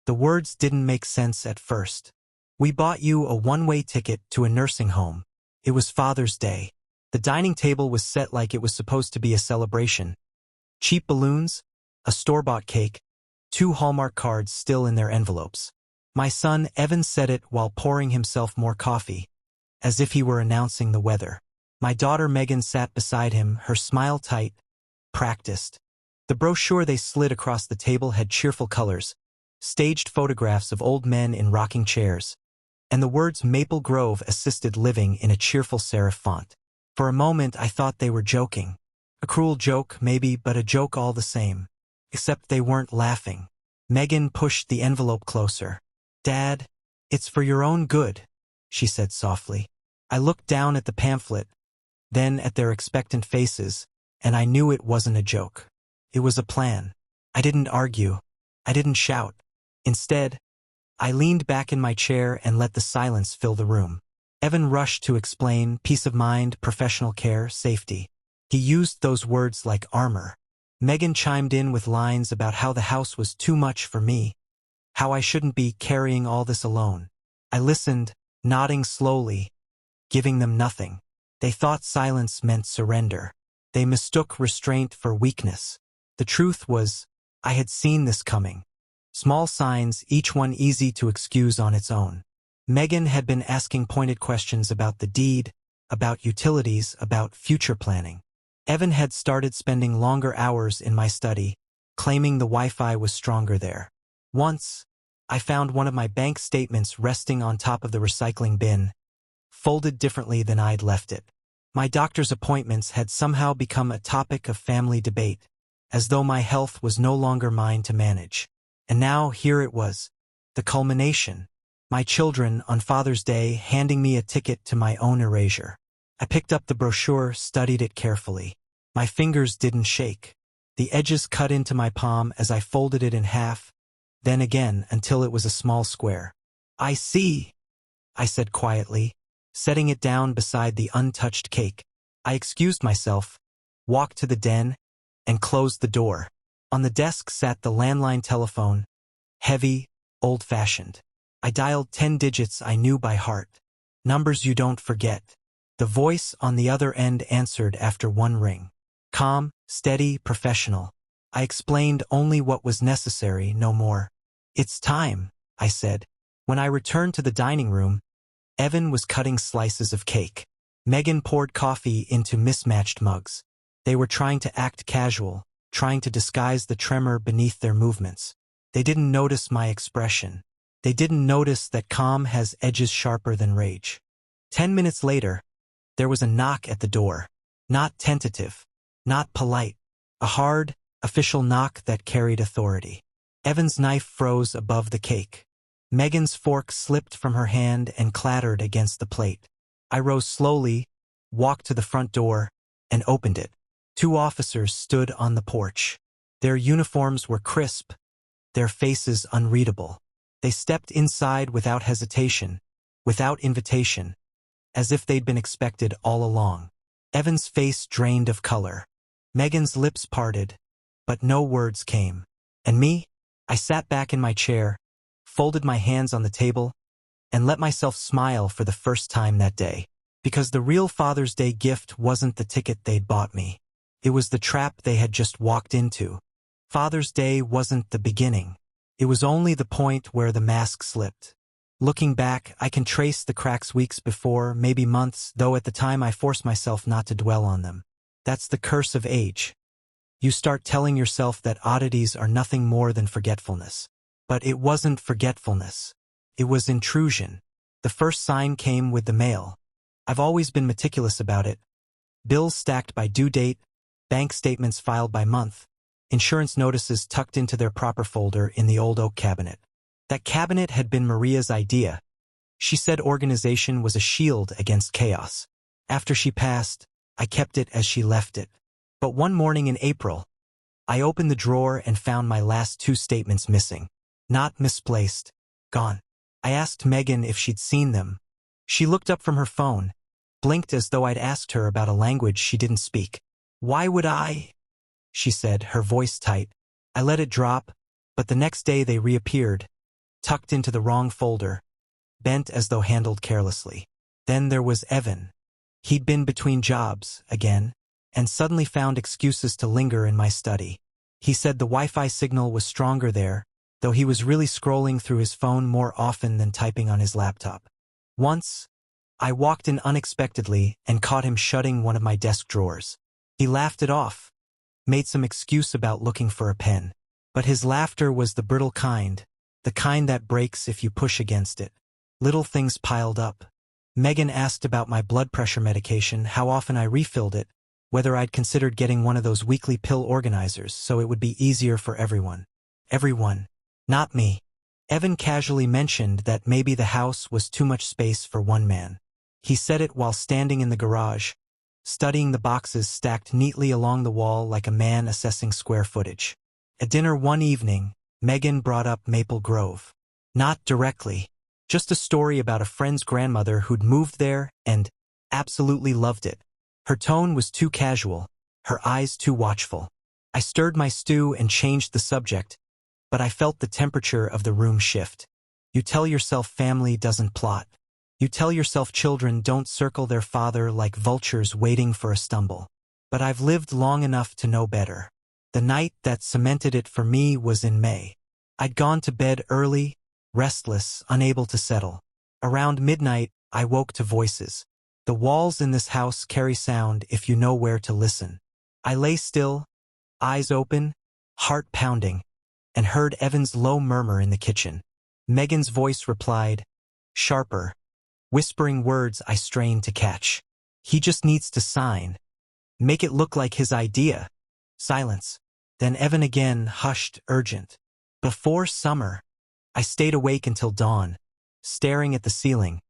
The words didn't make sense at first. We bought you a one-way ticket to a nursing home. It was Father's Day. The dining table was set like it was supposed to be a celebration. Cheap balloons, a store-bought cake, 2 Hallmark cards still in their envelopes. My son Evan said it while pouring himself more coffee, as if he were announcing the weather. My daughter Megan sat beside him, her smile tight, practiced. The brochure they slid across the table had cheerful colors, staged photographs of old men in rocking chairs, and the words Maple Grove Assisted Living in a cheerful serif font. For a moment I thought they were joking. A cruel joke, maybe, but a joke all the same. Except they weren't laughing. Megan pushed the envelope closer. "Dad, it's for your own good," she said softly. I looked down at the pamphlet, then at their expectant faces, and I knew it wasn't a joke. It was a plan. I didn't argue. I didn't shout. Instead, I leaned back in my chair and let the silence fill the room. Evan rushed to explain peace of mind, professional care, safety. He used those words like armor. Megan chimed in with lines about how the house was too much for me, how I shouldn't be carrying all this alone. I listened, nodding slowly, giving them nothing. They thought silence meant surrender. They mistook restraint for weakness. The truth was, I had seen this coming. Small signs, each one easy to excuse on its own. Megan had been asking pointed questions about the deed, about utilities, about future planning. Evan had started spending longer hours in my study, claiming the Wi-Fi was stronger there. Once, I found one of my bank statements resting on top of the recycling bin, folded differently than I'd left it. My doctor's appointments had somehow become a topic of family debate, as though my health was no longer mine to manage. And now here it was, the culmination. My children, on Father's Day, handing me a ticket to my own erasure. I picked up the brochure, studied it carefully. My fingers didn't shake. The edges cut into my palm as I folded it in half, then again until it was a small square. "I see," I said quietly, setting it down beside the untouched cake. I excused myself, walked to the den, and closed the door. On the desk sat the landline telephone, heavy, old-fashioned. I dialed 10 digits I knew by heart. Numbers you don't forget. The voice on the other end answered after one ring. Calm, steady, professional. I explained only what was necessary, no more. "It's time," I said. When I returned to the dining room, Evan was cutting slices of cake. Megan poured coffee into mismatched mugs. They were trying to act casual, trying to disguise the tremor beneath their movements. They didn't notice my expression. They didn't notice that calm has edges sharper than rage. 10 minutes later, there was a knock at the door. Not tentative, not polite. A hard, official knock that carried authority. Evan's knife froze above the cake. Megan's fork slipped from her hand and clattered against the plate. I rose slowly, walked to the front door, and opened it. 2 officers stood on the porch. Their uniforms were crisp, their faces unreadable. They stepped inside without hesitation, without invitation, as if they'd been expected all along. Evan's face drained of color. Megan's lips parted, but no words came. And me? I sat back in my chair, folded my hands on the table, and let myself smile for the first time that day. Because the real Father's Day gift wasn't the ticket they'd bought me. It was the trap they had just walked into. Father's Day wasn't the beginning. It was only the point where the mask slipped. Looking back, I can trace the cracks weeks before, maybe months, though at the time I forced myself not to dwell on them. That's the curse of age. You start telling yourself that oddities are nothing more than forgetfulness. But it wasn't forgetfulness. It was intrusion. The first sign came with the mail. I've always been meticulous about it. Bills stacked by due date, bank statements filed by month, insurance notices tucked into their proper folder in the old oak cabinet. That cabinet had been Maria's idea. She said organization was a shield against chaos. After she passed, I kept it as she left it. But one morning in April, I opened the drawer and found my last 2 statements missing. Not misplaced. Gone. I asked Megan if she'd seen them. She looked up from her phone, blinked as though I'd asked her about a language she didn't speak. "Why would I?" she said, her voice tight. I let it drop, but the next day they reappeared, tucked into the wrong folder, bent as though handled carelessly. Then there was Evan. He'd been between jobs, again, and suddenly found excuses to linger in my study. He said the Wi-Fi signal was stronger there, though he was really scrolling through his phone more often than typing on his laptop. Once, I walked in unexpectedly and caught him shutting one of my desk drawers. He laughed it off, made some excuse about looking for a pen. But his laughter was the brittle kind, the kind that breaks if you push against it. Little things piled up. Megan asked about my blood pressure medication, how often I refilled it, whether I'd considered getting one of those weekly pill organizers so it would be easier for everyone. Everyone. Not me. Evan casually mentioned that maybe the house was too much space for one man. He said it while standing in the garage, studying the boxes stacked neatly along the wall like a man assessing square footage. At dinner one evening, Megan brought up Maple Grove. Not directly. Just a story about a friend's grandmother who'd moved there and absolutely loved it. Her tone was too casual, her eyes too watchful. I stirred my stew and changed the subject, but I felt the temperature of the room shift. You tell yourself family doesn't plot. You tell yourself children don't circle their father like vultures waiting for a stumble. But I've lived long enough to know better. The night that cemented it for me was in May. I'd gone to bed early, restless, unable to settle. Around midnight, I woke to voices. The walls in this house carry sound if you know where to listen. I lay still, eyes open, heart pounding, and heard Evan's low murmur in the kitchen. Megan's voice replied, sharper, whispering words I strained to catch. He just needs to sign. Make it look like his idea. Silence. Then Evan again, hushed, urgent. Before summer. I stayed awake until dawn, staring at the ceiling,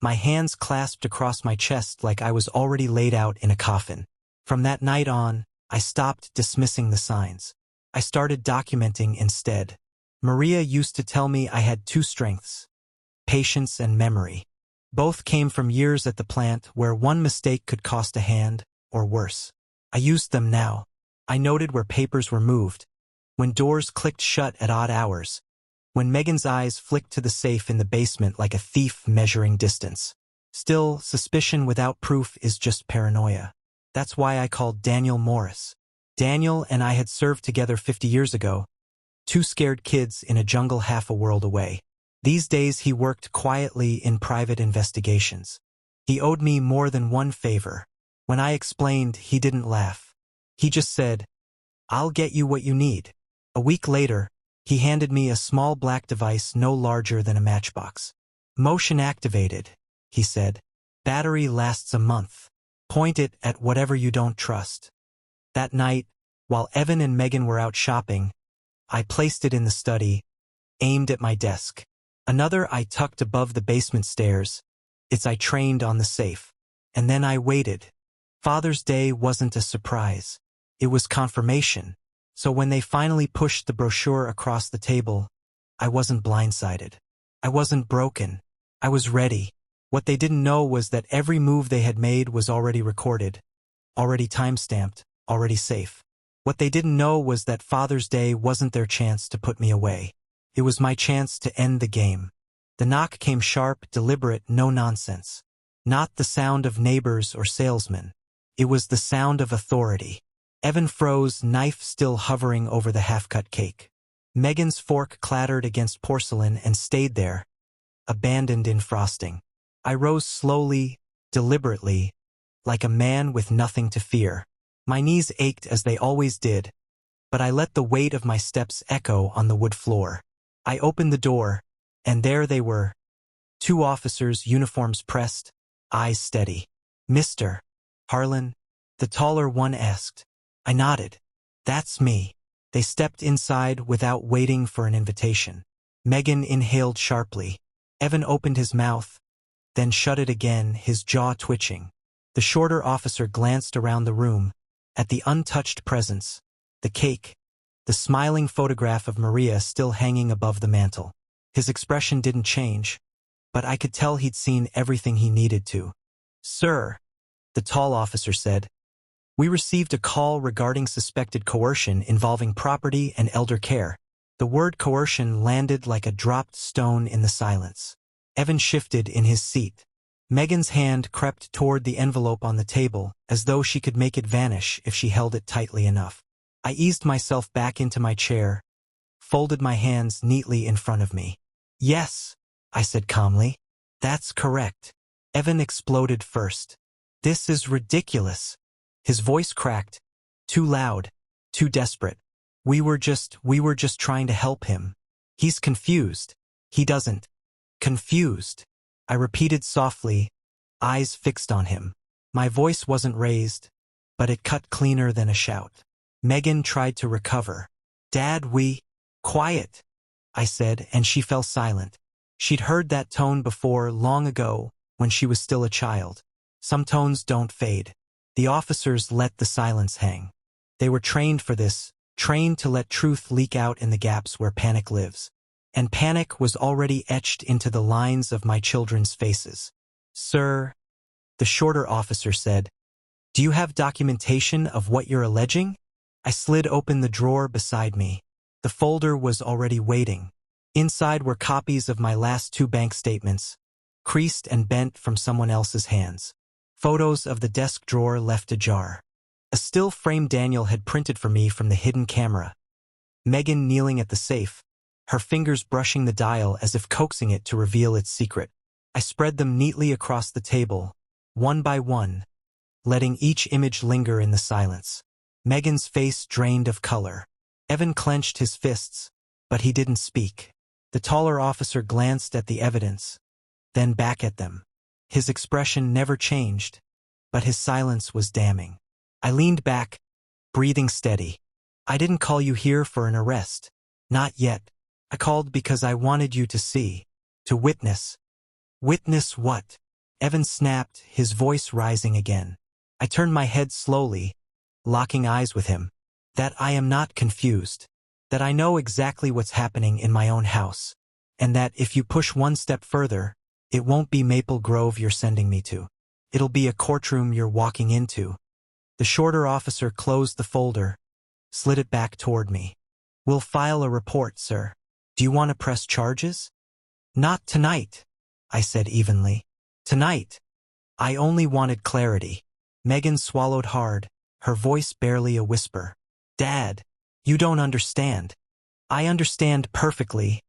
my hands clasped across my chest like I was already laid out in a coffin. From that night on, I stopped dismissing the signs. I started documenting instead. Maria used to tell me I had two strengths: patience and memory. Both came from years at the plant where one mistake could cost a hand, or worse. I used them now. I noted where papers were moved, when doors clicked shut at odd hours, when Megan's eyes flicked to the safe in the basement like a thief measuring distance. Still, suspicion without proof is just paranoia. That's why I called Daniel Morris. Daniel and I had served together 50 years ago, two scared kids in a jungle half a world away. These days he worked quietly in private investigations. He owed me more than one favor. When I explained, he didn't laugh. He just said, "I'll get you what you need." A week later, he handed me a small black device no larger than a matchbox. "Motion activated," he said. "Battery lasts a month. Point it at whatever you don't trust." That night, while Evan and Megan were out shopping, I placed it in the study, aimed at my desk. Another I tucked above the basement stairs. Its I trained on the safe. And then I waited. Father's Day wasn't a surprise. It was confirmation. So when they finally pushed the brochure across the table, I wasn't blindsided. I wasn't broken. I was ready. What they didn't know was that every move they had made was already recorded, already time-stamped, already safe. What they didn't know was that Father's Day wasn't their chance to put me away. It was my chance to end the game. The knock came sharp, deliberate, no nonsense. Not the sound of neighbors or salesmen. It was the sound of authority. Evan froze, knife still hovering over the half-cut cake. Megan's fork clattered against porcelain and stayed there, abandoned in frosting. I rose slowly, deliberately, like a man with nothing to fear. My knees ached as they always did, but I let the weight of my steps echo on the wood floor. I opened the door, and there they were. Two officers, uniforms pressed, eyes steady. "Mr. Harlan?" the taller one asked. I nodded. "That's me." They stepped inside without waiting for an invitation. Megan inhaled sharply. Evan opened his mouth, then shut it again, his jaw twitching. The shorter officer glanced around the room, at the untouched presents, the cake, the smiling photograph of Maria still hanging above the mantel. His expression didn't change, but I could tell he'd seen everything he needed to. "Sir," the tall officer said, "we received a call regarding suspected coercion involving property and elder care. The word coercion landed like a dropped stone in the silence. Evan shifted in his seat. Megan's hand crept toward the envelope on the table, as though she could make it vanish if she held it tightly enough. I eased myself back into my chair, folded my hands neatly in front of me. "Yes," I said calmly. "That's correct." Evan exploded first. "This is ridiculous." His voice cracked. Too loud. Too desperate. We were just trying to help him. He's confused. He doesn't. Confused. I repeated softly, eyes fixed on him. My voice wasn't raised, but it cut cleaner than a shout. Megan tried to recover. "Dad, Quiet," I said, and she fell silent. She'd heard that tone before, long ago, when she was still a child. Some tones don't fade. The officers let the silence hang. They were trained for this, trained to let truth leak out in the gaps where panic lives. And panic was already etched into the lines of my children's faces. "Sir," the shorter officer said, "do you have documentation of what you're alleging?" I slid open the drawer beside me. The folder was already waiting. Inside were copies of my last 2 bank statements, creased and bent from someone else's hands. Photos of the desk drawer left ajar. A still frame Daniel had printed for me from the hidden camera. Megan kneeling at the safe, her fingers brushing the dial as if coaxing it to reveal its secret. I spread them neatly across the table, one by one, letting each image linger in the silence. Megan's face drained of color. Evan clenched his fists, but he didn't speak. The taller officer glanced at the evidence, then back at them. His expression never changed, but his silence was damning. I leaned back, breathing steady. "I didn't call you here for an arrest. Not yet. I called because I wanted you to see, to witness." "Witness what?" Evan snapped, his voice rising again. I turned my head slowly, locking eyes with him. "That I am not confused. That I know exactly what's happening in my own house. And that if you push one step further, it won't be Maple Grove you're sending me to. It'll be a courtroom you're walking into." The shorter officer closed the folder, slid it back toward me. "We'll file a report, sir. Do you want to press charges?" "Not tonight," I said evenly. "Tonight. I only wanted clarity." Megan swallowed hard, her voice barely a whisper. "Dad, you don't understand." "I understand perfectly,"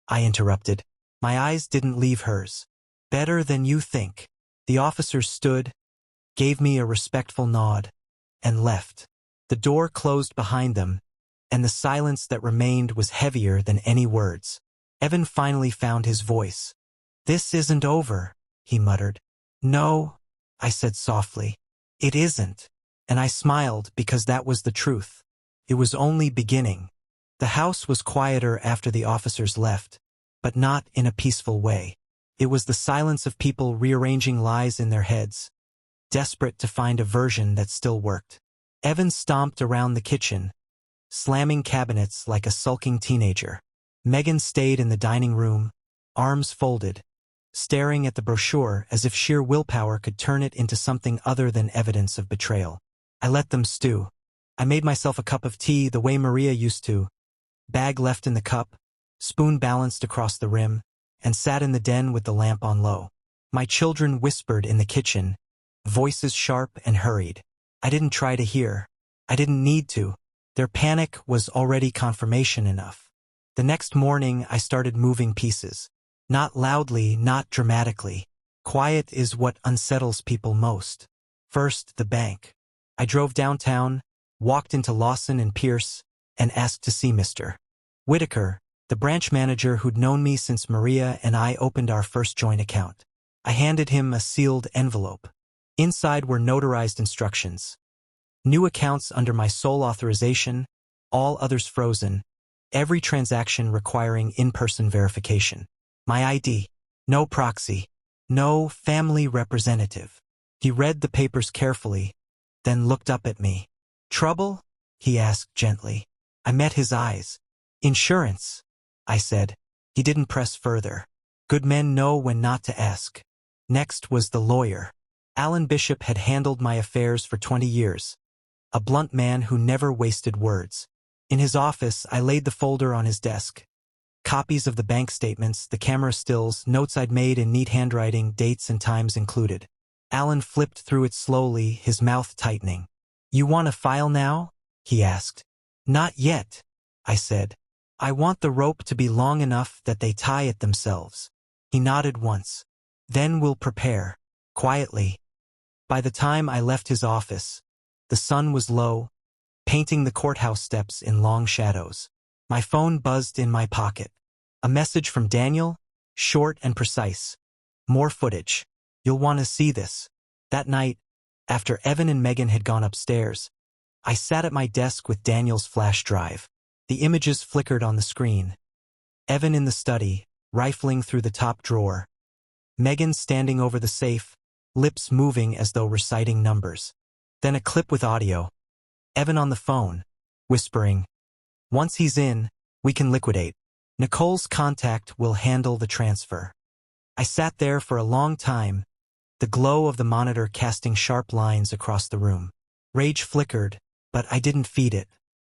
I interrupted. My eyes didn't leave hers. "Better than you think." The officers stood, gave me a respectful nod, and left. The door closed behind them, and the silence that remained was heavier than any words. Evan finally found his voice. "This isn't over," he muttered. "No," I said softly. "It isn't." And I smiled because that was the truth. It was only beginning. The house was quieter after the officers left, but not in a peaceful way. It was the silence of people rearranging lies in their heads, desperate to find a version that still worked. Evan stomped around the kitchen, slamming cabinets like a sulking teenager. Megan stayed in the dining room, arms folded, staring at the brochure as if sheer willpower could turn it into something other than evidence of betrayal. I let them stew. I made myself a cup of tea the way Maria used to, bag left in the cup, spoon balanced across the rim, and sat in the den with the lamp on low. My children whispered in the kitchen, voices sharp and hurried. I didn't try to hear. I didn't need to. Their panic was already confirmation enough. The next morning I started moving pieces. Not loudly, not dramatically. Quiet is what unsettles people most. First, the bank. I drove downtown, walked into Lawson and Pierce, and asked to see Mr. Whitaker, the branch manager who'd known me since Maria and I opened our first joint account. I handed him a sealed envelope. Inside were notarized instructions. New accounts under my sole authorization, all others frozen, every transaction requiring in-person verification. My ID, no proxy, no family representative. He read the papers carefully, then looked up at me. "Trouble?" he asked gently. I met his eyes. "Insurance," I said. He didn't press further. Good men know when not to ask. Next was the lawyer. Alan Bishop had handled my affairs for 20 years. A blunt man who never wasted words. In his office, I laid the folder on his desk. Copies of the bank statements, the camera stills, notes I'd made in neat handwriting, dates and times included. Alan flipped through it slowly, his mouth tightening. "You want a file now?" he asked. "Not yet," I said. "I want the rope to be long enough that they tie it themselves." He nodded once. "Then we'll prepare." Quietly. By the time I left his office, the sun was low, painting the courthouse steps in long shadows. My phone buzzed in my pocket. A message from Daniel, short and precise. "More footage. You'll want to see this." That night, after Evan and Megan had gone upstairs, I sat at my desk with Daniel's flash drive. The images flickered on the screen. Evan in the study, rifling through the top drawer. Megan standing over the safe, lips moving as though reciting numbers. Then a clip with audio. Evan on the phone, whispering, "Once he's in, we can liquidate. Nicole's contact will handle the transfer." I sat there for a long time, the glow of the monitor casting sharp lines across the room. Rage flickered, but I didn't feed it.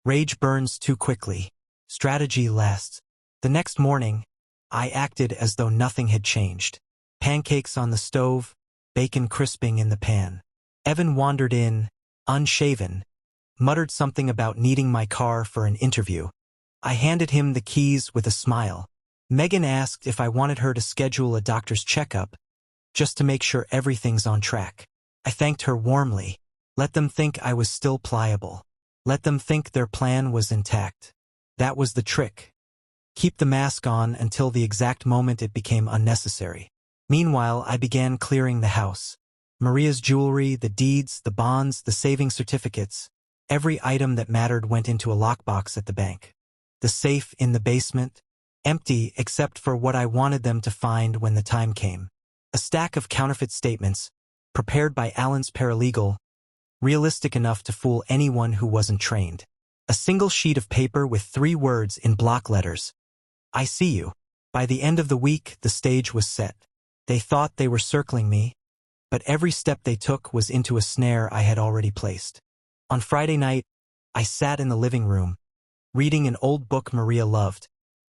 Rage burns too quickly. Strategy lasts. The next morning, I acted as though nothing had changed. Pancakes on the stove, bacon crisping in the pan. Evan wandered in, unshaven, muttered something about needing my car for an interview. I handed him the keys with a smile. Megan asked if I wanted her to schedule a doctor's checkup, just to make sure everything's on track. I thanked her warmly. Let them think I was still pliable. Let them think their plan was intact. That was the trick. Keep the mask on until the exact moment it became unnecessary. Meanwhile, I began clearing the house. Maria's jewelry, the deeds, the bonds, the saving certificates. Every item that mattered went into a lockbox at the bank. The safe in the basement, empty except for what I wanted them to find when the time came. A stack of counterfeit statements, prepared by Alan's paralegal, realistic enough to fool anyone who wasn't trained. A single sheet of paper with 3 words in block letters. "I see you." By the end of the week, the stage was set. They thought they were circling me, but every step they took was into a snare I had already placed. On Friday night, I sat in the living room, reading an old book Maria loved,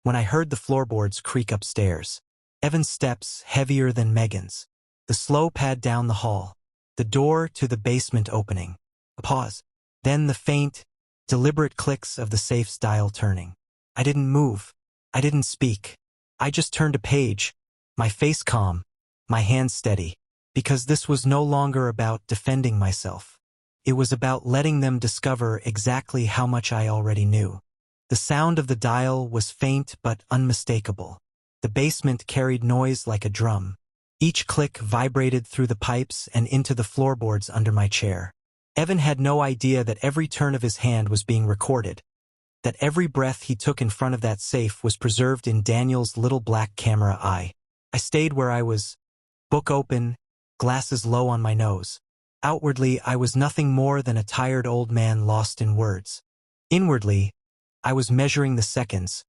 when I heard the floorboards creak upstairs. Evan's steps, heavier than Megan's. The slow pad down the hall. The door to the basement opening. A pause. Then the faint, deliberate clicks of the safe's dial turning. I didn't move. I didn't speak. I just turned a page, my face calm, my hands steady, because this was no longer about defending myself. It was about letting them discover exactly how much I already knew. The sound of the dial was faint but unmistakable. The basement carried noise like a drum. Each click vibrated through the pipes and into the floorboards under my chair. Evan had no idea that every turn of his hand was being recorded, that every breath he took in front of that safe was preserved in Daniel's little black camera eye. I stayed where I was, book open, glasses low on my nose. Outwardly, I was nothing more than a tired old man lost in words. Inwardly, I was measuring the seconds,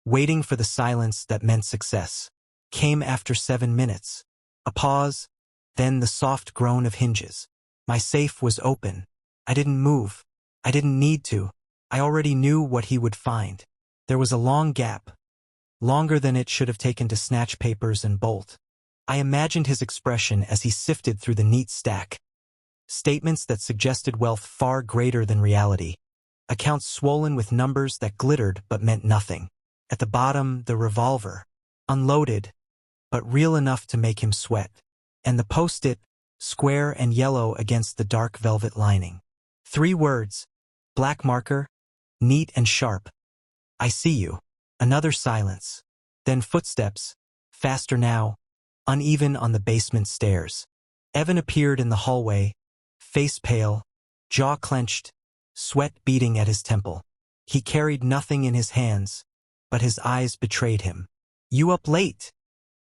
waiting for the silence that meant success. Came after 7 minutes. A pause, then the soft groan of hinges. My safe was open. I didn't move. I didn't need to. I already knew what he would find. There was a long gap, longer than it should have taken to snatch papers and bolt. I imagined his expression as he sifted through the neat stack. Statements that suggested wealth far greater than reality. Accounts swollen with numbers that glittered but meant nothing. At the bottom, the revolver. Unloaded, but real enough to make him sweat. And the post-it, square and yellow against the dark velvet lining. 3 words, black marker, neat and sharp. "I see you." Another silence. Then footsteps, faster now, uneven on the basement stairs. Evan appeared in the hallway, face pale, jaw clenched, sweat beating at his temple. He carried nothing in his hands, but his eyes betrayed him. "You up late?"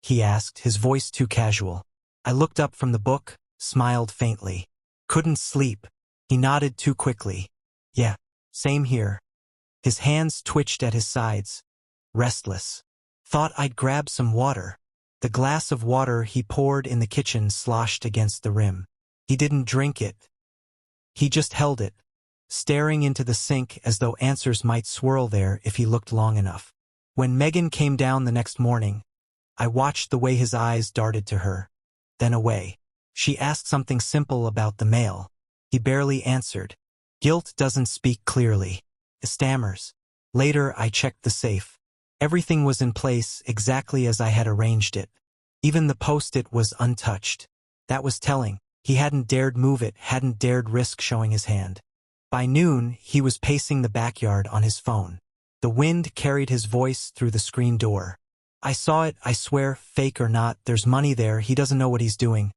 he asked, his voice too casual. I looked up from the book, smiled faintly. "Couldn't sleep." He nodded too quickly. "Yeah, same here." His hands twitched at his sides, restless. "Thought I'd grab some water." The glass of water he poured in the kitchen sloshed against the rim. He didn't drink it. He just held it, staring into the sink as though answers might swirl there if he looked long enough. When Megan came down the next morning, I watched the way his eyes darted to her, then away. She asked something simple about the mail. He barely answered. Guilt doesn't speak clearly. It stammers. Later, I checked the safe. Everything was in place exactly as I had arranged it. Even the post-it was untouched. That was telling. He hadn't dared move it, hadn't dared risk showing his hand. By noon, he was pacing the backyard on his phone. The wind carried his voice through the screen door. I saw it, I swear, fake or not, there's money there, he doesn't know what he's doing.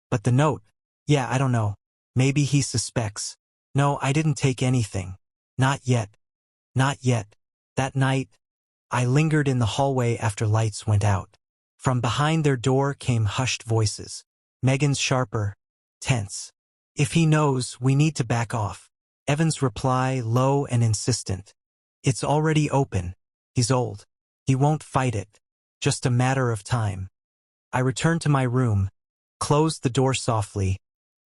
But the note? Yeah, I don't know. Maybe he suspects. No, I didn't take anything. Not yet. Not yet. That night, I lingered in the hallway after lights went out. From behind their door came hushed voices. Megan's sharper, tense. If he knows, we need to back off. Evan's reply, low and insistent. It's already open. He's old. He won't fight it. Just a matter of time. I returned to my room, closed the door softly,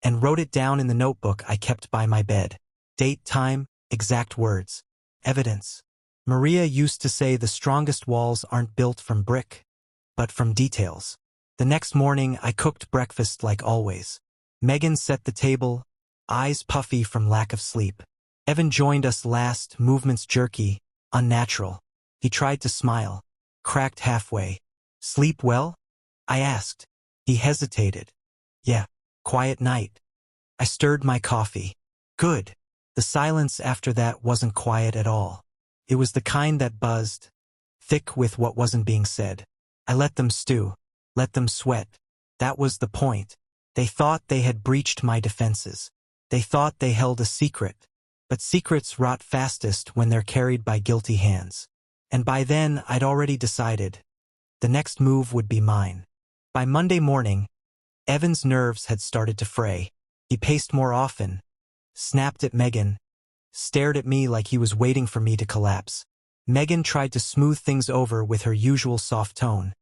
and wrote it down in the notebook I kept by my bed. Date, time, exact words. Evidence. Maria used to say the strongest walls aren't built from brick, but from details. The next morning, I cooked breakfast like always. Megan set the table, eyes puffy from lack of sleep. Evan joined us last, movements jerky, unnatural. He tried to smile, cracked halfway. Sleep well? I asked. He hesitated. Yeah, quiet night. I stirred my coffee. Good. The silence after that wasn't quiet at all. It was the kind that buzzed, thick with what wasn't being said. I let them stew, let them sweat. That was the point. They thought they had breached my defenses. They thought they held a secret. But secrets rot fastest when they're carried by guilty hands. And by then, I'd already decided. The next move would be mine. By Monday morning, Evan's nerves had started to fray. He paced more often, snapped at Megan, stared at me like he was waiting for me to collapse. Megan tried to smooth things over with her usual soft tone.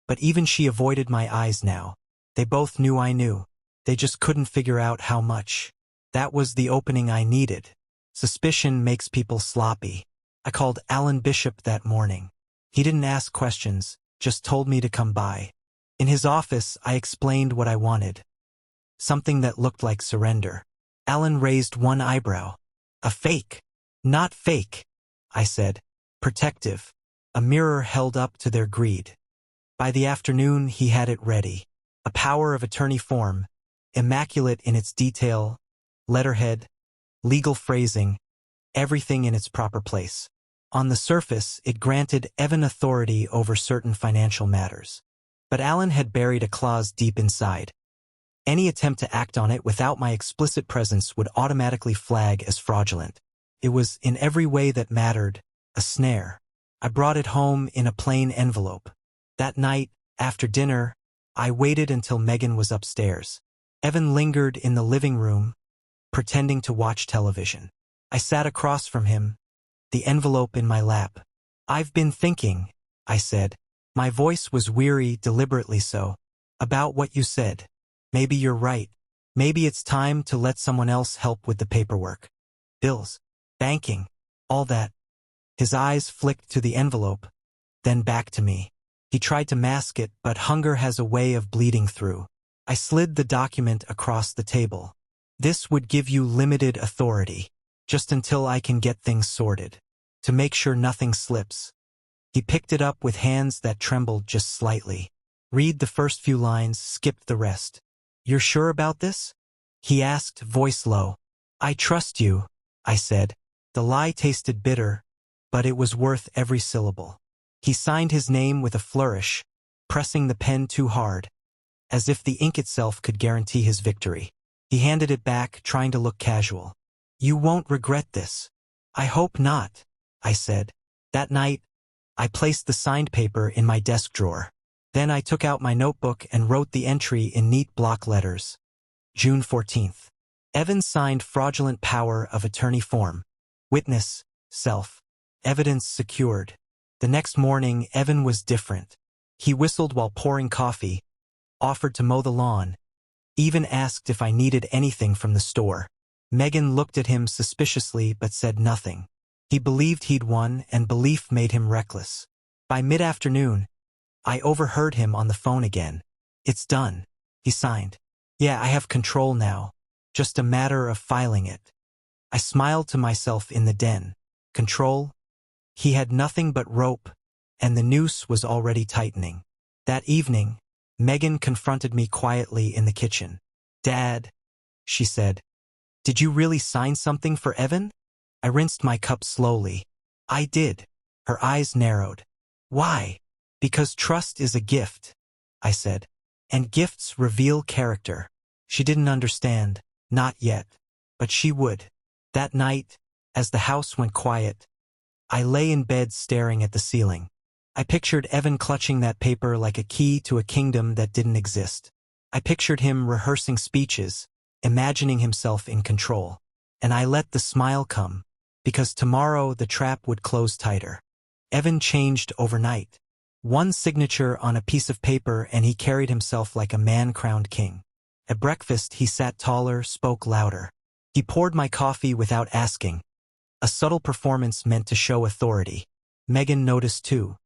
But even she avoided my eyes now. They both knew I knew. They just couldn't figure out how much. That was the opening I needed. Suspicion makes people sloppy. I called Alan Bishop that morning. He didn't ask questions, just told me to come by. In his office, I explained what I wanted. Something that looked like surrender. Alan raised one eyebrow. A fake. Not fake, I said. Protective. A mirror held up to their greed. By the afternoon, he had it ready. A power of attorney form, immaculate in its detail, letterhead, legal phrasing, everything in its proper place. On the surface, it granted Evan authority over certain financial matters. But Alan had buried a clause deep inside. Any attempt to act on it without my explicit presence would automatically flag as fraudulent. It was, in every way that mattered, a snare. I brought it home in a plain envelope. That night, after dinner, I waited until Megan was upstairs. Evan lingered in the living room, pretending to watch television. I sat across from him, the envelope in my lap. I've been thinking, I said. My voice was weary, deliberately so. About what you said. Maybe you're right. Maybe it's time to let someone else help with the paperwork. Bills, banking, all that. His eyes flicked to the envelope, then back to me. He tried to mask it, but hunger has a way of bleeding through. I slid the document across the table. This would give you limited authority, just until I can get things sorted, to make sure nothing slips. He picked it up with hands that trembled just slightly. Read the first few lines, skipped the rest. You're sure about this? He asked, voice low. I trust you, I said. The lie tasted bitter, but it was worth every syllable. He signed his name with a flourish, pressing the pen too hard, as if the ink itself could guarantee his victory. He handed it back, trying to look casual. You won't regret this. I hope not, I said. That night, I placed the signed paper in my desk drawer. Then I took out my notebook and wrote the entry in neat block letters. June 14th. Evan signed fraudulent power of attorney form. Witness, self. Evidence secured. The next morning, Evan was different. He whistled while pouring coffee, offered to mow the lawn, even asked if I needed anything from the store. Megan looked at him suspiciously but said nothing. He believed he'd won, and belief made him reckless. By mid-afternoon, I overheard him on the phone again. "It's done," he signed. "Yeah, I have control now. Just a matter of filing it." I smiled to myself in the den. Control? He had nothing but rope, and the noose was already tightening. That evening, Megan confronted me quietly in the kitchen. "Dad," she said, "did you really sign something for Evan?" I rinsed my cup slowly. "I did." Her eyes narrowed. "Why?" "Because trust is a gift," I said. "And gifts reveal character." She didn't understand, not yet, but she would. That night, as the house went quiet, I lay in bed staring at the ceiling. I pictured Evan clutching that paper like a key to a kingdom that didn't exist. I pictured him rehearsing speeches, imagining himself in control. And I let the smile come, because tomorrow the trap would close tighter. Evan changed overnight. One signature on a piece of paper and he carried himself like a man-crowned king. At breakfast he sat taller, spoke louder. He poured my coffee without asking. A subtle performance meant to show authority. Megan noticed too.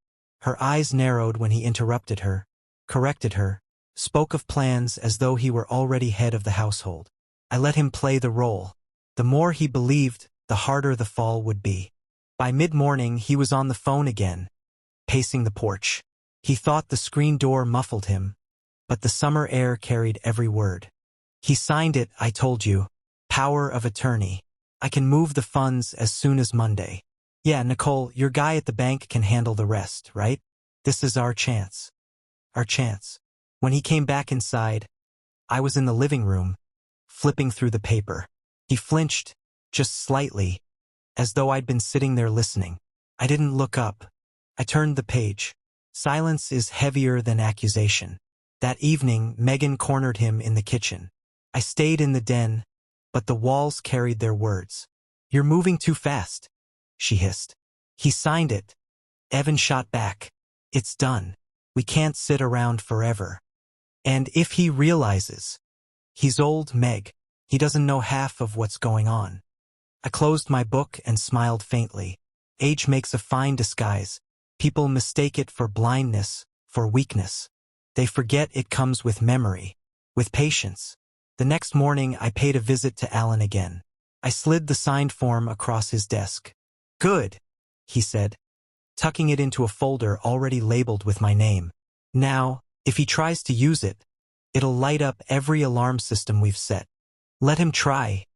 Her eyes narrowed when he interrupted her, corrected her, spoke of plans as though he were already head of the household. I let him play the role. The more he believed, the harder the fall would be. By mid-morning he was on the phone again, pacing the porch. He thought the screen door muffled him, but the summer air carried every word. "He signed it, I told you. Power of attorney. I can move the funds as soon as Monday. Yeah, Nicole, your guy at the bank can handle the rest, right? This is our chance." Our chance. When he came back inside, I was in the living room, flipping through the paper. He flinched, just slightly, as though I'd been sitting there listening. I didn't look up. I turned the page. Silence is heavier than accusation. That evening, Megan cornered him in the kitchen. I stayed in the den, but the walls carried their words. "You're moving too fast," she hissed. "He signed it." Evan shot back. "It's done. We can't sit around forever. And if he realizes, he's old, Meg. He doesn't know half of what's going on." I closed my book and smiled faintly. Age makes a fine disguise. People mistake it for blindness, for weakness. They forget it comes with memory, with patience. The next morning I paid a visit to Alan again. I slid the signed form across his desk. "Good," he said, tucking it into a folder already labeled with my name. "Now, if he tries to use it, it'll light up every alarm system we've set." "Let him try,"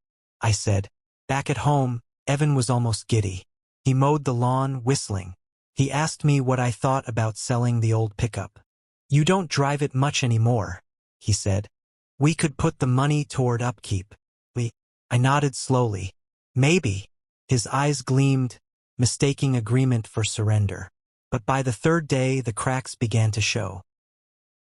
I said. Back at home, Evan was almost giddy. He mowed the lawn, whistling. He asked me what I thought about selling the old pickup. "You don't drive it much anymore," he said. "We could put the money toward upkeep." I nodded slowly. "Maybe." His eyes gleamed, mistaking agreement for surrender. But by the third day, the cracks began to show.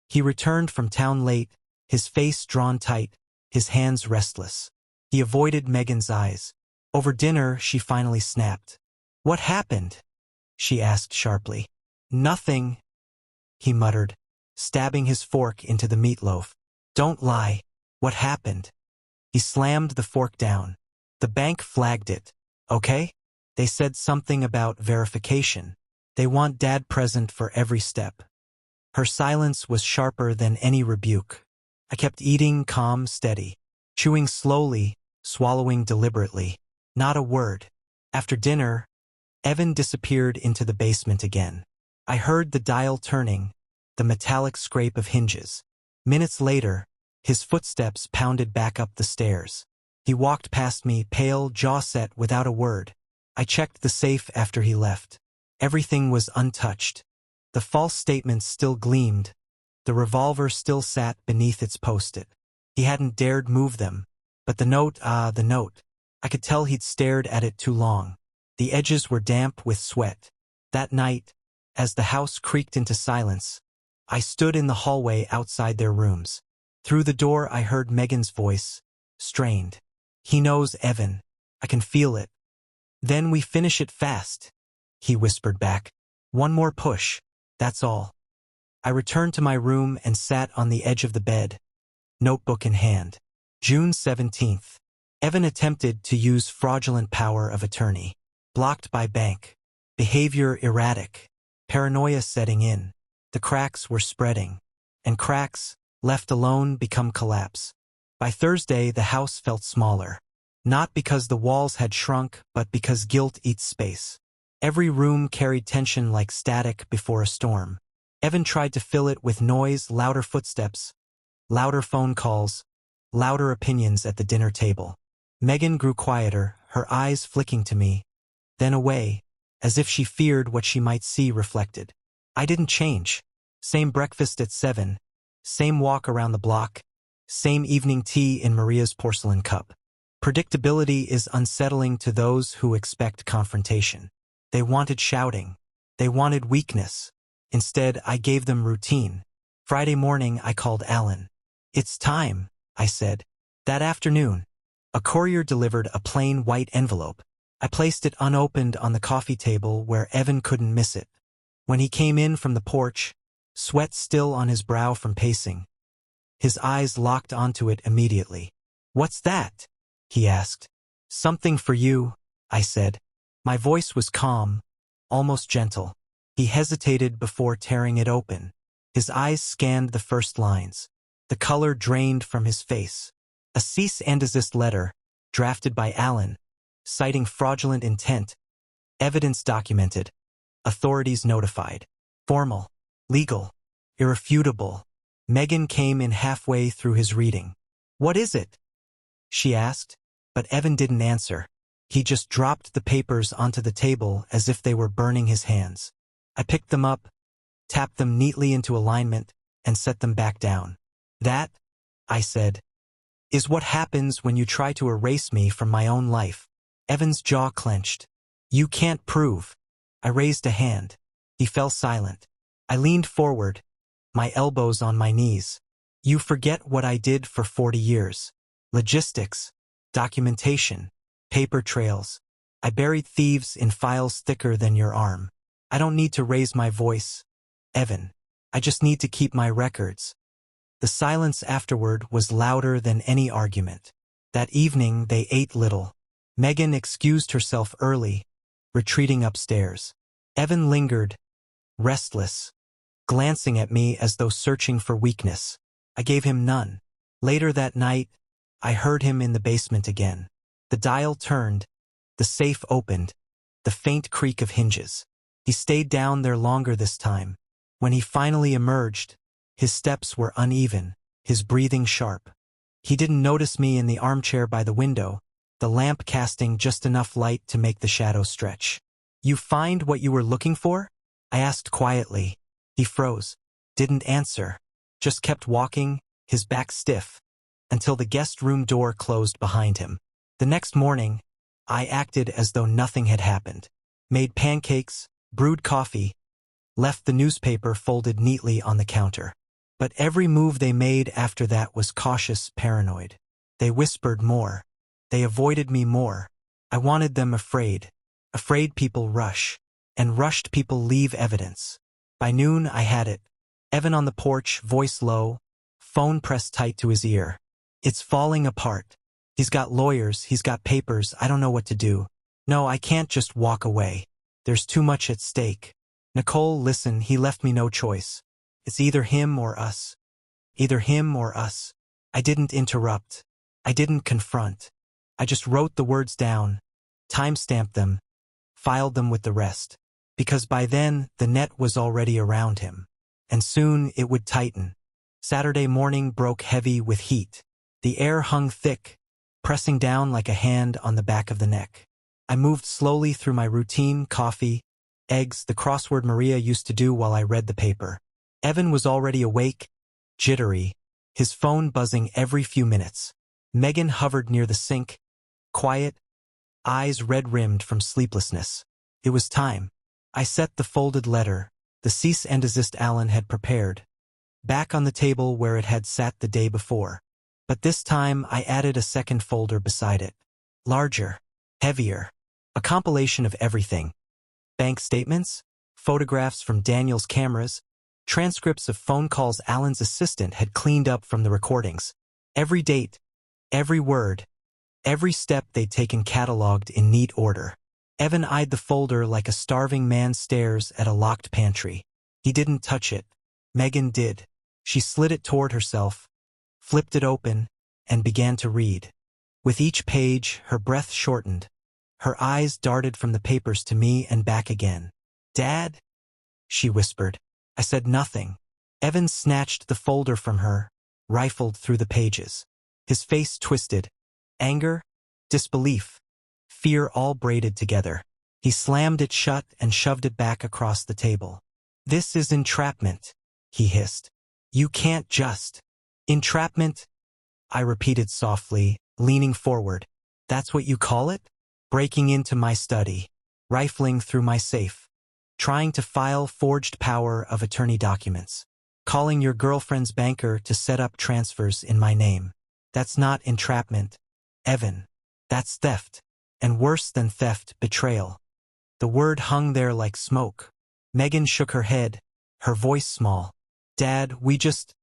He returned from town late, his face drawn tight, his hands restless. He avoided Megan's eyes. Over dinner, she finally snapped. "What happened?" she asked sharply. "Nothing," he muttered, stabbing his fork into the meatloaf. "Don't lie. What happened?" He slammed the fork down. "The bank flagged it, okay? They said something about verification. They want Dad present for every step." Her silence was sharper than any rebuke. I kept eating, calm, steady, chewing slowly, swallowing deliberately. Not a word. After dinner, Evan disappeared into the basement again. I heard the dial turning, the metallic scrape of hinges. Minutes later, his footsteps pounded back up the stairs. He walked past me, pale, jaw set, without a word. I checked the safe after he left. Everything was untouched. The false statements still gleamed. The revolver still sat beneath its post-it. He hadn't dared move them. But the note, the note. I could tell he'd stared at it too long. The edges were damp with sweat. That night, as the house creaked into silence, I stood in the hallway outside their rooms. Through the door I heard Megan's voice, strained. "He knows Evan. I can feel it." "Then we finish it fast," he whispered back. "One more push. That's all." I returned to my room and sat on the edge of the bed, notebook in hand. June 17th. Evan attempted to use fraudulent power of attorney. Blocked by bank. Behavior erratic. Paranoia setting in. The cracks were spreading. And cracks, left alone, become collapse. By Thursday, the house felt smaller. Not because the walls had shrunk, but because guilt eats space. Every room carried tension like static before a storm. Evan tried to fill it with noise, louder footsteps, louder phone calls, louder opinions at the dinner table. Megan grew quieter, her eyes flicking to me, then away, as if she feared what she might see reflected. I didn't change. Same breakfast at 7, same walk around the block, same evening tea in Maria's porcelain cup. Predictability is unsettling to those who expect confrontation. They wanted shouting. They wanted weakness. Instead, I gave them routine. Friday morning, I called Alan. "It's time," I said. That afternoon, a courier delivered a plain white envelope. I placed it unopened on the coffee table where Evan couldn't miss it. When he came in from the porch, sweat still on his brow from pacing, his eyes locked onto it immediately. "What's that?" he asked. "Something for you," I said. My voice was calm, almost gentle. He hesitated before tearing it open. His eyes scanned the first lines. The color drained from his face. A cease and desist letter, drafted by Alan, citing fraudulent intent. Evidence documented. Authorities notified. Formal. Legal. Irrefutable. Megan came in halfway through his reading. "What is it?" she asked, but Evan didn't answer. He just dropped the papers onto the table as if they were burning his hands. I picked them up, tapped them neatly into alignment, and set them back down. "That," I said, "is what happens when you try to erase me from my own life." Evan's jaw clenched. "You can't prove." I raised a hand. He fell silent. I leaned forward, my elbows on my knees. "You forget what I did for 40 years. Logistics, documentation, paper trails. I buried thieves in files thicker than your arm. I don't need to raise my voice, Evan. I just need to keep my records." The silence afterward was louder than any argument. That evening they ate little. Megan excused herself early, retreating upstairs. Evan lingered, restless, glancing at me as though searching for weakness. I gave him none. Later that night, I heard him in the basement again. The dial turned, the safe opened, the faint creak of hinges. He stayed down there longer this time. When he finally emerged, his steps were uneven, his breathing sharp. He didn't notice me in the armchair by the window, the lamp casting just enough light to make the shadow stretch. "You find what you were looking for?" I asked quietly. He froze, didn't answer, just kept walking, his back stiff, until the guest room door closed behind him. The next morning, I acted as though nothing had happened. Made pancakes, brewed coffee, left the newspaper folded neatly on the counter. But every move they made after that was cautious, paranoid. They whispered more. They avoided me more. I wanted them afraid. Afraid people rush. And rushed people leave evidence. By noon, I had it. Evan on the porch, voice low, phone pressed tight to his ear. "It's falling apart. He's got lawyers, he's got papers, I don't know what to do. No, I can't just walk away. There's too much at stake. Nicole, listen, he left me no choice. It's either him or us. Either him or us." I didn't interrupt. I didn't confront. I just wrote the words down, time-stamped them, filed them with the rest. Because by then, the net was already around him. And soon it would tighten. Saturday morning broke heavy with heat. The air hung thick, pressing down like a hand on the back of the neck. I moved slowly through my routine, coffee, eggs, the crossword Maria used to do while I read the paper. Evan was already awake, jittery, his phone buzzing every few minutes. Megan hovered near the sink, quiet, eyes red-rimmed from sleeplessness. It was time. I set the folded letter, the cease and desist Alan had prepared, back on the table where it had sat the day before. But this time I added a second folder beside it. Larger, heavier, a compilation of everything. Bank statements, photographs from Daniel's cameras, transcripts of phone calls Alan's assistant had cleaned up from the recordings. Every date, every word, Every step they'd taken catalogued in neat order. Evan eyed the folder like a starving man stares at a locked pantry. He didn't touch it. Megan did. She slid it toward herself, flipped it open, and began to read. With each page, her breath shortened. Her eyes darted from the papers to me and back again. "Dad?" she whispered. I said nothing. Evan snatched the folder from her, rifled through the pages. His face twisted. Anger, disbelief, fear all braided together. He slammed it shut and shoved it back across the table. "This is entrapment," he hissed. "You can't just—" "Entrapment?" I repeated softly, leaning forward. "That's what you call it? Breaking into my study, rifling through my safe, trying to file forged power of attorney documents, calling your girlfriend's banker to set up transfers in my name. That's not entrapment, Evan. That's theft. And worse than theft, betrayal." The word hung there like smoke. Megan shook her head, her voice small. "Dad, we just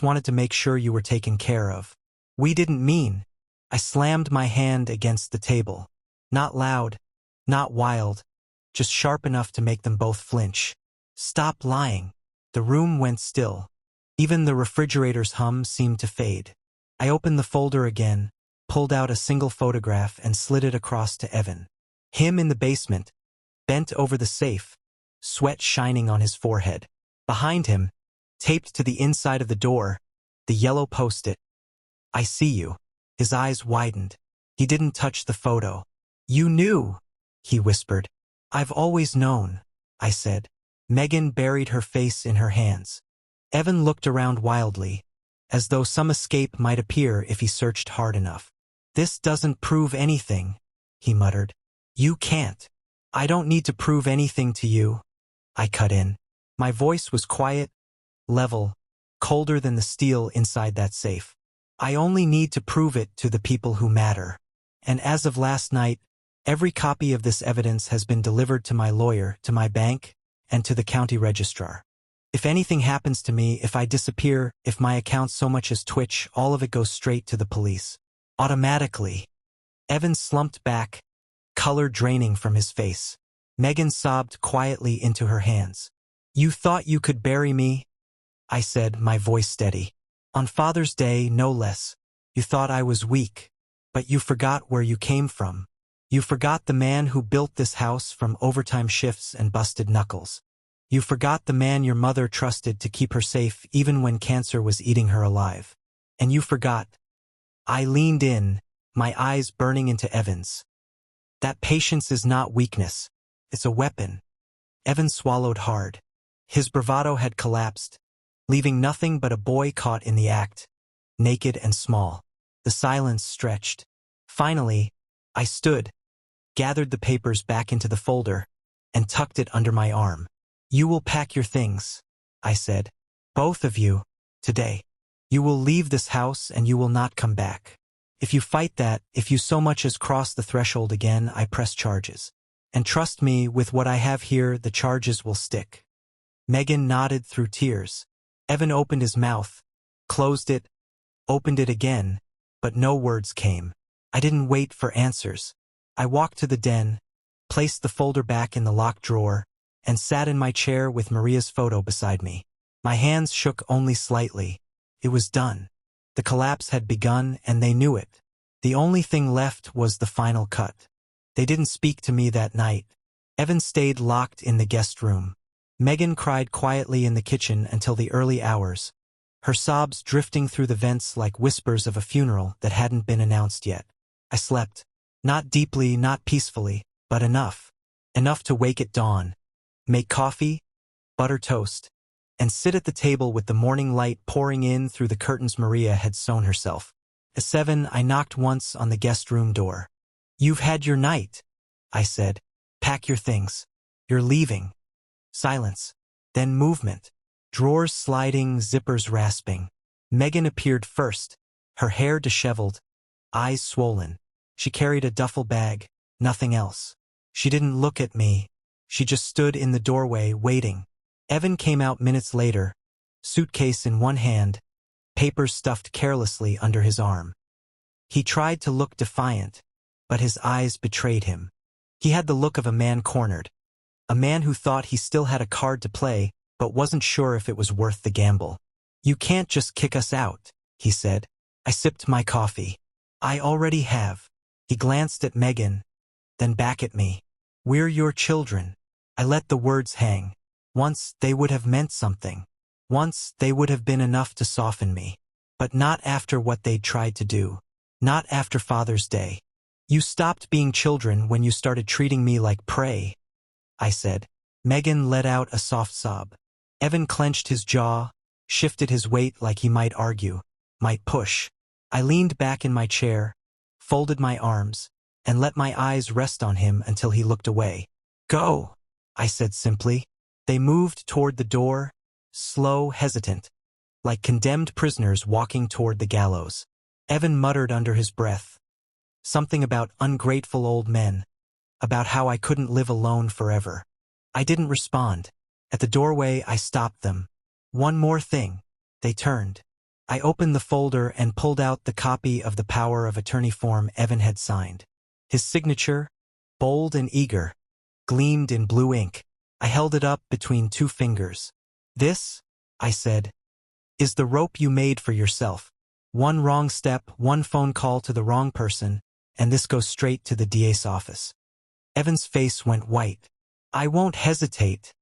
wanted to make sure you were taken care of. We didn't mean—" I slammed my hand against the table. Not loud, not wild, just sharp enough to make them both flinch. "Stop lying." The room went still. Even the refrigerator's hum seemed to fade. I opened the folder again, pulled out a single photograph and slid it across to Evan. Him in the basement, bent over the safe, sweat shining on his forehead. Behind him, taped to the inside of the door, the yellow post-it. "I see you." His eyes widened. He didn't touch the photo. "You knew," he whispered. "I've always known," I said. Megan buried her face in her hands. Evan looked around wildly, as though some escape might appear if he searched hard enough. "This doesn't prove anything," he muttered. "You can't." "I don't need to prove anything to you," I cut in. My voice was quiet, level, colder than the steel inside that safe. "I only need to prove it to the people who matter. And as of last night, every copy of this evidence has been delivered to my lawyer, to my bank, and to the county registrar. If anything happens to me, if I disappear, if my account so much as twitch, all of it goes straight to the police. Automatically." Evan slumped back, color draining from his face. Megan sobbed quietly into her hands. "You thought you could bury me?" I said, my voice steady. "On Father's Day, no less. You thought I was weak. But you forgot where you came from. You forgot the man who built this house from overtime shifts and busted knuckles. You forgot the man your mother trusted to keep her safe even when cancer was eating her alive. And you forgot—" I leaned in, my eyes burning into Evan's. "That patience is not weakness. It's a weapon." Evan swallowed hard. His bravado had collapsed, leaving nothing but a boy caught in the act, naked and small. The silence stretched. Finally, I stood, gathered the papers back into the folder, and tucked it under my arm. "You will pack your things," I said. "Both of you, today. You will leave this house and you will not come back. If you fight that, if you so much as cross the threshold again, I press charges. And trust me, with what I have here, the charges will stick." Megan nodded through tears. Evan opened his mouth, closed it, opened it again, but no words came. I didn't wait for answers. I walked to the den, placed the folder back in the locked drawer, and sat in my chair with Maria's photo beside me. My hands shook only slightly. It was done. The collapse had begun, and they knew it. The only thing left was the final cut. They didn't speak to me that night. Evan stayed locked in the guest room. Megan cried quietly in the kitchen until the early hours, her sobs drifting through the vents like whispers of a funeral that hadn't been announced yet. I slept. Not deeply, not peacefully, but enough. Enough to wake at dawn, make coffee, butter toast, and sit at the table with the morning light pouring in through the curtains Maria had sewn herself. At 7, I knocked once on the guest room door. "You've had your night," I said. "Pack your things. You're leaving." Silence. Then movement. Drawers sliding, zippers rasping. Megan appeared first, her hair disheveled, eyes swollen. She carried a duffel bag, nothing else. She didn't look at me. She just stood in the doorway, waiting. Evan came out minutes later, suitcase in one hand, papers stuffed carelessly under his arm. He tried to look defiant, but his eyes betrayed him. He had the look of a man cornered, a man who thought he still had a card to play, but wasn't sure if it was worth the gamble. "You can't just kick us out," he said. I sipped my coffee. "I already have." He glanced at Megan, then back at me. "We're your children." I let the words hang. Once they would have meant something. Once they would have been enough to soften me. But not after what they'd tried to do. Not after Father's Day. "You stopped being children when you started treating me like prey," I said. Megan let out a soft sob. Evan clenched his jaw, shifted his weight like he might argue, might push. I leaned back in my chair, folded my arms, and let my eyes rest on him until he looked away. "Go," I said simply. They moved toward the door, slow, hesitant, like condemned prisoners walking toward the gallows. Evan muttered under his breath. Something about ungrateful old men, about how I couldn't live alone forever. I didn't respond. At the doorway, I stopped them. "One more thing." They turned. I opened the folder and pulled out the copy of the power of attorney form Evan had signed. His signature, bold and eager, gleamed in blue ink. I held it up between two fingers. "This," I said, "is the rope you made for yourself. One wrong step, one phone call to the wrong person, and this goes straight to the DA's office." Evan's face went white. "I won't hesitate,"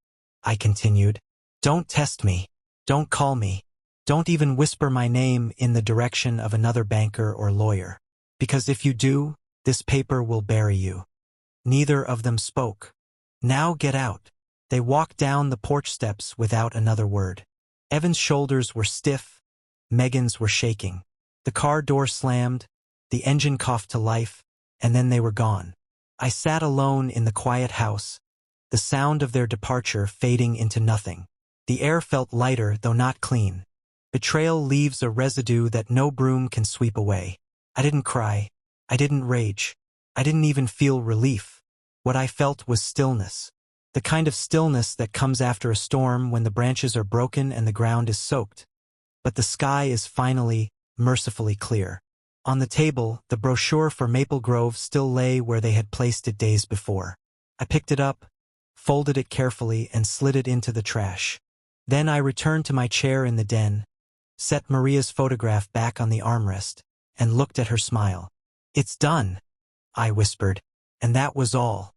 I continued. "Don't test me. Don't call me. Don't even whisper my name in the direction of another banker or lawyer. Because if you do, this paper will bury you." Neither of them spoke. "Now get out." They walked down the porch steps without another word. Evan's shoulders were stiff, Megan's were shaking. The car door slammed, the engine coughed to life, and then they were gone. I sat alone in the quiet house, the sound of their departure fading into nothing. The air felt lighter, though not clean. Betrayal leaves a residue that no broom can sweep away. I didn't cry. I didn't rage. I didn't even feel relief. What I felt was stillness. The kind of stillness that comes after a storm when the branches are broken and the ground is soaked. But the sky is finally, mercifully clear. On the table, the brochure for Maple Grove still lay where they had placed it days before. I picked it up, folded it carefully, and slid it into the trash. Then I returned to my chair in the den, set Maria's photograph back on the armrest, and looked at her smile. "It's done," I whispered, and that was all.